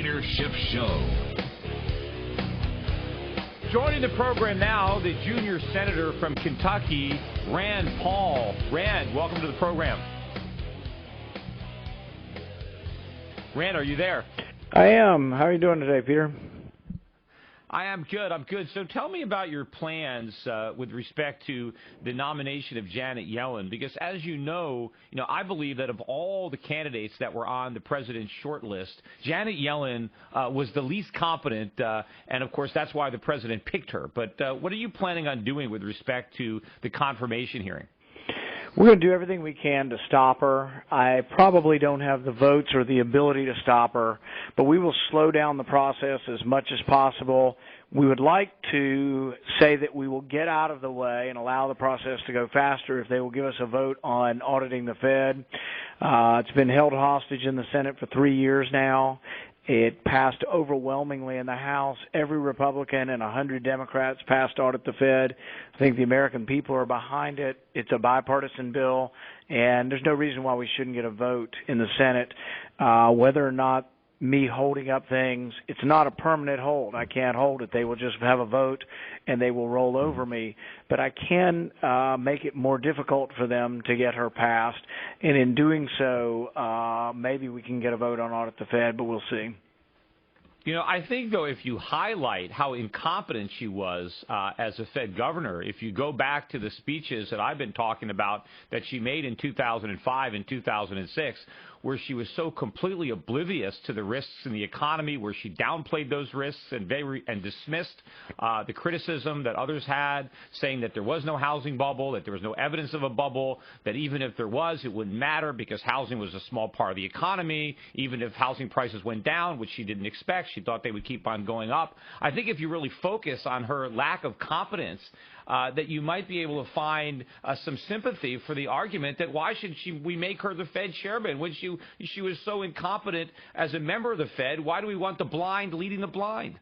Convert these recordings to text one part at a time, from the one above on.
Leadership Show. Joining the program now, the junior senator from Kentucky, Rand Paul. Rand, welcome to the program. Rand, are you there? I am. How are you doing today, Peter? I am good. I'm good. So tell me about your plans with respect to the nomination of Janet Yellen, because as you know, I believe that of all the candidates that were on the president's short list, Janet Yellen was the least competent, and of course that's why the president picked her. But what are you planning on doing with respect to the confirmation hearing? We're going to do everything we can to stop her. I probably don't have the votes or the ability to stop her, but we will slow down the process as much as possible. We would like to say that we will get out of the way and allow the process to go faster if they will give us a vote on auditing the Fed. It's been held hostage in the Senate for 3 years now. It passed overwhelmingly in the House. Every Republican and 100 Democrats passed audit the Fed. I think the American people are behind it. It's a bipartisan bill, and there's no reason why we shouldn't get a vote in the Senate. Whether or not me holding up things, it's not a permanent hold. I can't hold it. They will just have a vote, and they will roll over me. But I can make it more difficult for them to get her passed, and in doing so, maybe we can get a vote on audit the Fed, but we'll see. I think, though, if you highlight how incompetent she was as a Fed governor, if you go back to the speeches that I've been talking about that she made in 2005 and 2006, where she was so completely oblivious to the risks in the economy, where she downplayed those risks and dismissed the criticism that others had, saying that there was no housing bubble, that there was no evidence of a bubble, that even if there was, it wouldn't matter because housing was a small part of the economy, even if housing prices went down, which she didn't expect. She thought they would keep on going up. I think if you really focus on her lack of competence, that you might be able to find some sympathy for the argument that why should we make her the Fed chairman when she was so incompetent as a member of the Fed? Why do we want the blind leading the blind?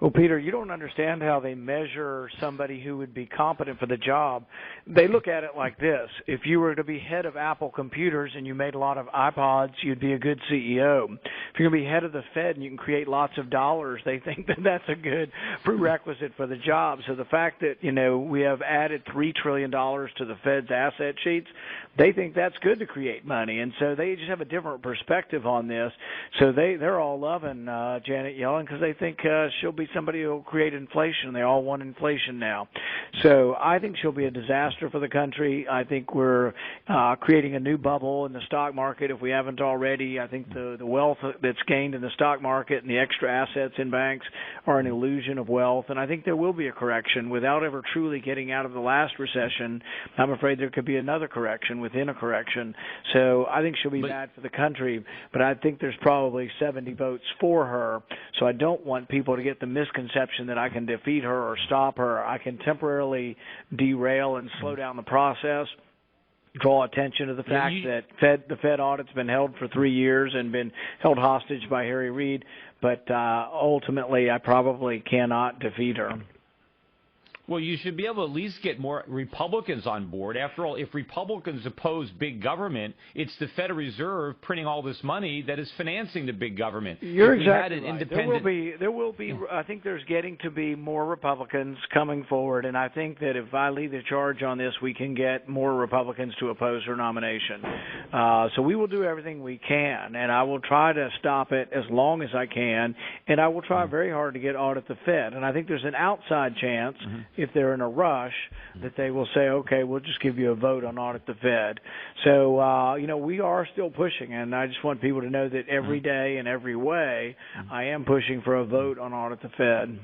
Well, Peter, you don't understand how they measure somebody who would be competent for the job. They look at it like this. If you were to be head of Apple Computers and you made a lot of iPods, you'd be a good CEO. If you're going to be head of the Fed and you can create lots of dollars, they think that that's a good prerequisite for the job. So the fact that, we have added $3 trillion to the Fed's asset sheets, they think that's good to create money. And so they just have a different perspective on this. So they're all loving Janet Yellen because they think she'll be somebody who will create inflation. They all want inflation now. So I think she'll be a disaster for the country. I think we're creating a new bubble in the stock market if we haven't already. I think the wealth that's gained in the stock market and the extra assets in banks are an illusion of wealth. And I think there will be a correction without ever truly getting out of the last recession. I'm afraid there could be another correction within a correction. So I think she'll be bad for the country, but I think there's probably 70 votes for her. So I don't want people to get the misconception that I can defeat her or stop her. I can temporarily derail and slow down the process, draw attention to the fact that the Fed audit's been held for 3 years and been held hostage by Harry Reid, but ultimately I probably cannot defeat her. Well, you should be able to at least get more Republicans on board. After all, if Republicans oppose big government, it's the Federal Reserve printing all this money that is financing the big government. You're exactly right. There will be. I think there's getting to be more Republicans coming forward, and I think that if I lead the charge on this, we can get more Republicans to oppose her nomination. So we will do everything we can, and I will try to stop it as long as I can, and I will try very hard to get audit the Fed. And I think there's an outside chance, if they're in a rush, that they will say, okay, we'll just give you a vote on audit the Fed. So, we are still pushing, and I just want people to know that every day and every way I am pushing for a vote on audit the Fed.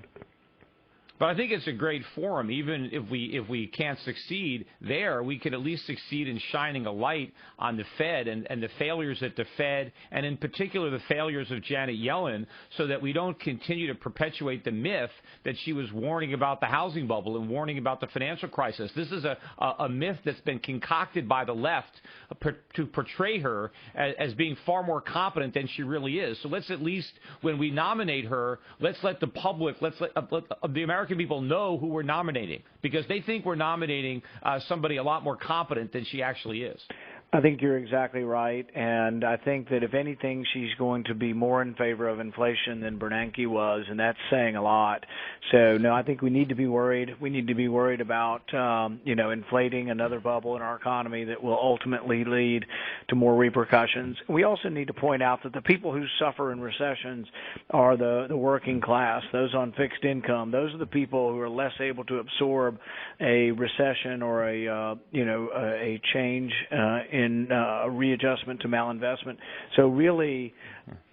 But I think it's a great forum. Even if we can't succeed there, we can at least succeed in shining a light on the Fed and the failures at the Fed, and in particular the failures of Janet Yellen, so that we don't continue to perpetuate the myth that she was warning about the housing bubble and warning about the financial crisis. This is a myth that's been concocted by the left to portray her as being far more competent than she really is. So let's at least, when we nominate her, let's let the public, let's let the American people know who we're nominating, because they think we're nominating somebody a lot more competent than she actually is. I think you're exactly right, and I think that if anything, she's going to be more in favor of inflation than Bernanke was, and that's saying a lot. So, no, I think we need to be worried. We need to be worried about, inflating another bubble in our economy that will ultimately lead to more repercussions. We also need to point out that the people who suffer in recessions are the working class, those on fixed income. Those are the people who are less able to absorb a recession or a change in a readjustment to malinvestment. So really,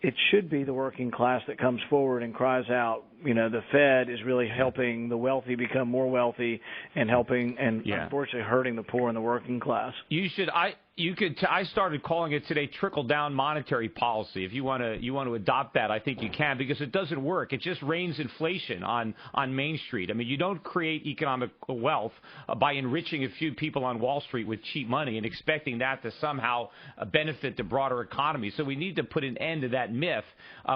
it should be the working class that comes forward and cries out, the Fed is really helping the wealthy become more wealthy and helping and unfortunately hurting the poor and the working class. I started calling it today trickle-down monetary policy. If you want to adopt that, I think you can, because it doesn't work. It just rains inflation on Main Street. I mean, you don't create economic wealth by enriching a few people on Wall Street with cheap money and expecting that to somehow benefit the broader economy. So we need to put an end to that myth.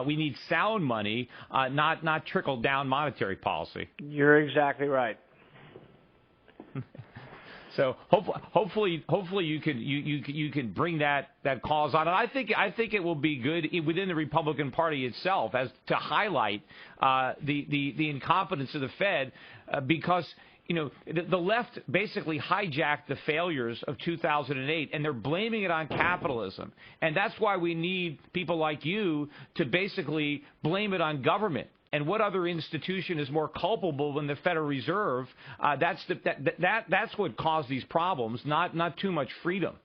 We need sound money, not trickle-down monetary policy. You're exactly right. So hopefully you can bring that cause on, and I think it will be good within the Republican Party itself as to highlight the incompetence of the Fed because the left basically hijacked the failures of 2008, and they're blaming it on capitalism, and that's why we need people like you to basically blame it on government. And what other institution is more culpable than the Federal Reserve? That's what caused these problems, not too much freedom.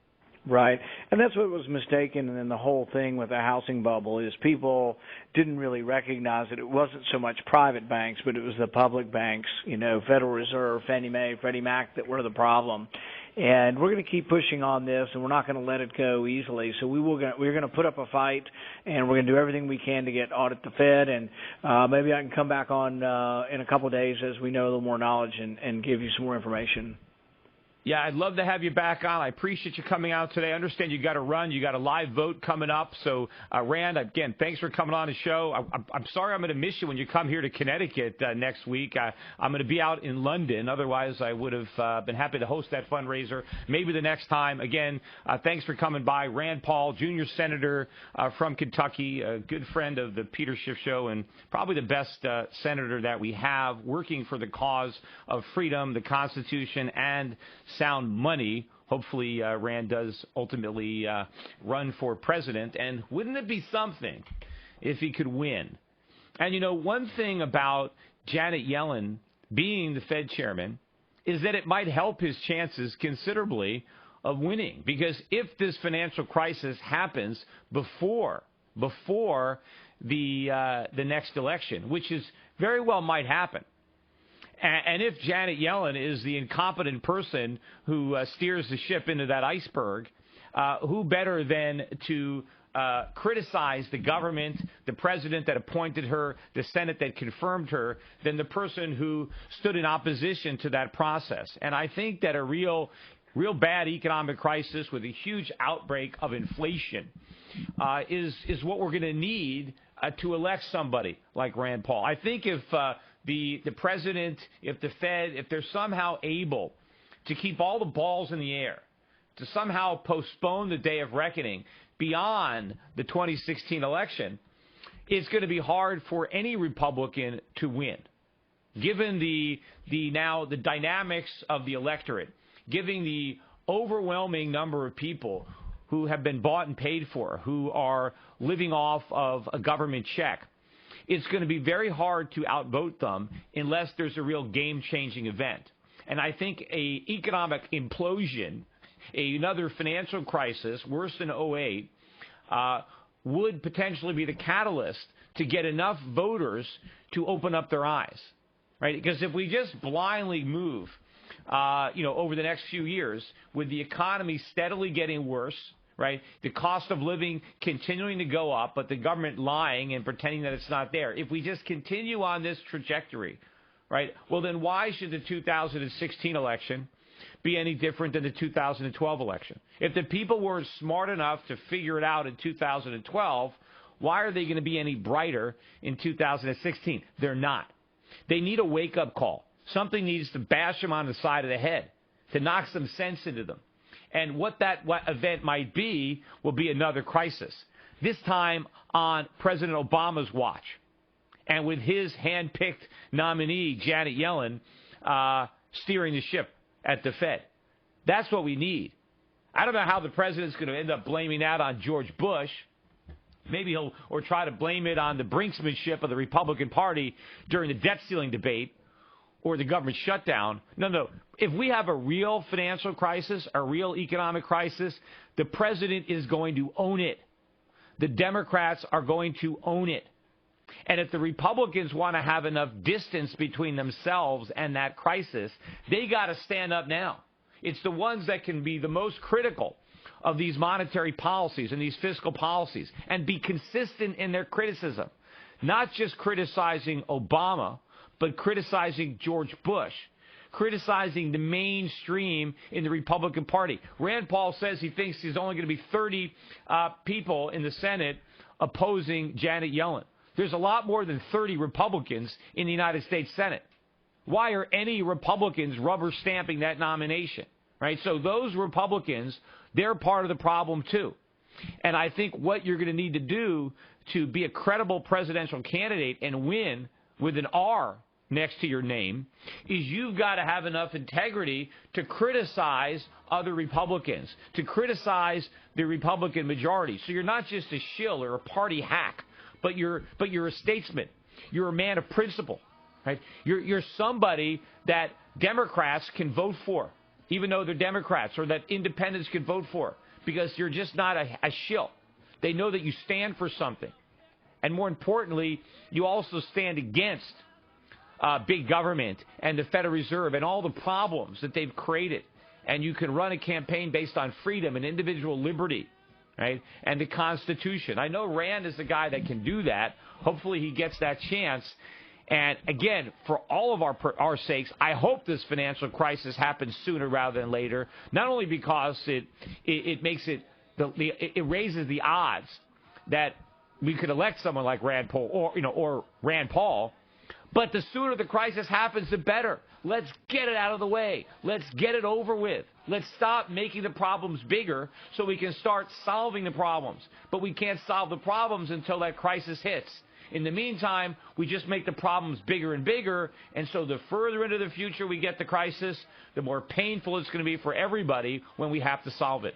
Right. And that's what was mistaken in the whole thing with the housing bubble is people didn't really recognize that it wasn't so much private banks, but it was the public banks, Federal Reserve, Fannie Mae, Freddie Mac that were the problem. And we're going to keep pushing on this, and we're not going to let it go easily. So we're going to put up a fight, and we're going to do everything we can to audit the Fed. And maybe I can come back on in a couple of days as we know a little more knowledge and give you some more information. Yeah, I'd love to have you back on. I appreciate you coming out today. I understand you got to run. You got a live vote coming up. So, Rand, again, thanks for coming on the show. I'm sorry I'm going to miss you when you come here to Connecticut next week. I'm going to be out in London. Otherwise, I would have been happy to host that fundraiser. Maybe the next time. Again, thanks for coming by. Rand Paul, junior senator from Kentucky, a good friend of the Peter Schiff Show, and probably the best senator that we have working for the cause of freedom, the Constitution, and sound money. Hopefully, Rand does ultimately run for president. And wouldn't it be something if he could win? And, one thing about Janet Yellen being the Fed chairman is that it might help his chances considerably of winning. Because if this financial crisis happens before the next election, which is very well might happen, and if Janet Yellen is the incompetent person who steers the ship into that iceberg, who better than to criticize the government, the president that appointed her, the Senate that confirmed her, than the person who stood in opposition to that process? And I think that a real bad economic crisis with a huge outbreak of inflation is what we're going to need to elect somebody like Rand Paul. I think if the president, if the Fed, if they're somehow able to keep all the balls in the air, to somehow postpone the day of reckoning beyond the 2016 election, it's going to be hard for any Republican to win. Given the dynamics of the electorate, given the overwhelming number of people who have been bought and paid for, who are living off of a government check, it's going to be very hard to outvote them unless there's a real game-changing event. And I think a economic implosion, another financial crisis worse than 2008, would potentially be the catalyst to get enough voters to open up their eyes, right? Because if we just blindly move, over the next few years, with the economy steadily getting worse, right, the cost of living continuing to go up, but the government lying and pretending that it's not there, if we just continue on this trajectory, right, well, then why should the 2016 election be any different than the 2012 election? If the people weren't smart enough to figure it out in 2012, why are they going to be any brighter in 2016? They're not. They need a wake-up call. Something needs to bash them on the side of the head, to knock some sense into them. And what event might be will be another crisis, this time on President Obama's watch, and with his hand-picked nominee, Janet Yellen, steering the ship at the Fed. That's what we need. I don't know how the president's going to end up blaming that on George Bush. Maybe or try to blame it on the brinksmanship of the Republican Party during the debt ceiling debate or the government shutdown. No. If we have a real financial crisis, a real economic crisis, the president is going to own it. The Democrats are going to own it. And if the Republicans want to have enough distance between themselves and that crisis, they got to stand up now. It's the ones that can be the most critical of these monetary policies and these fiscal policies and be consistent in their criticism. Not just criticizing Obama, but criticizing George Bush, criticizing the mainstream in the Republican Party. Rand Paul says he thinks there's only going to be 30 people in the Senate opposing Janet Yellen. There's a lot more than 30 Republicans in the United States Senate. Why are any Republicans rubber stamping that nomination? Right? So those Republicans, they're part of the problem too. And I think what you're going to need to do to be a credible presidential candidate and win with an R next to your name is you've got to have enough integrity to criticize other Republicans, to criticize the Republican majority. So you're not just a shill or a party hack, but you're a statesman. You're a man of principle. Right? You're somebody that Democrats can vote for, even though they're Democrats, or that independents can vote for, because you're just not a shill. They know that you stand for something. And more importantly, you also stand against big government and the Federal Reserve and all the problems that they've created. And you can run a campaign based on freedom and individual liberty, right, and the Constitution. I know Rand is the guy that can do that. Hopefully he gets that chance. And again, for all of our sakes, I hope this financial crisis happens sooner rather than later. Not only because it makes it raises the odds that we could elect someone like Rand Paul or Rand Paul, but the sooner the crisis happens, the better. Let's get it out of the way. Let's get it over with. Let's stop making the problems bigger so we can start solving the problems. But we can't solve the problems until that crisis hits. In the meantime, we just make the problems bigger and bigger, and so the further into the future we get the crisis, the more painful it's going to be for everybody when we have to solve it.